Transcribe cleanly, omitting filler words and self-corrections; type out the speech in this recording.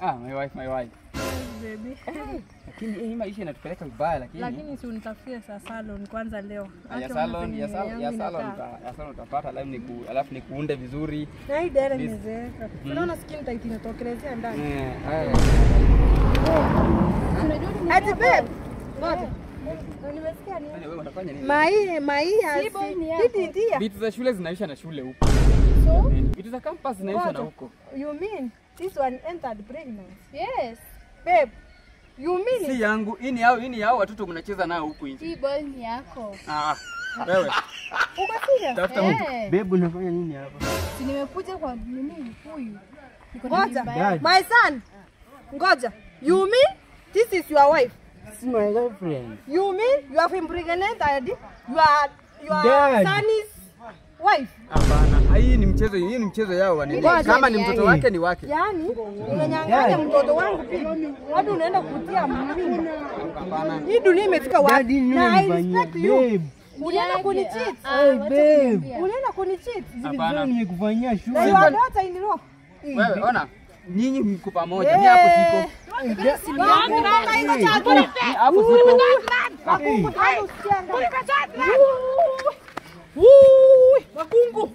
My wife. Baby. Lakini hii maisha inatupeleka vibaya lakini si unitafutie salon kwanza leo. Ya salon utapata alafu nikuunde vizuri. Na hii dere nimezeeka. Unaona skin tight inatokelezea ndani. Ati babe. Ngoja. Nimesikia nini? Wewe unafanya nini? Ndio. Vitu za shule zinaisha na shule huko. So, vitu za campus zinaisha na huko. You mean this one entered pregnant? Yes. Babe. You mean si yangu, hii ni yao watoto mnacheza nao huko nje. Hii ball ni yako. Wewe. Uko serious? Tafuta mtu. Babe unafanya nini hapa? Si nimekuja kwa nini huyu? Ngoja. My son. Ngoja. You mean this is your wife? This is my girlfriend. You mean you have impregnated your son's wife? Hapana. Hii ni mchezo yao wani. Kama ni mtoto wake ni wake. Yaani unanyang'anya mtoto wangu pia. Hadi unaenda kutia mimi. Hapana. Hii dunia imefika wapi? Na I respect you. Unaenda kunicheat. Babe. Unaenda kunicheat. Hapana. Nimekufanyia shule. You are not in law. Wewe ona. Nyinyi mko pamoja. Mimi hapo siko. Hapo siko. Makungu.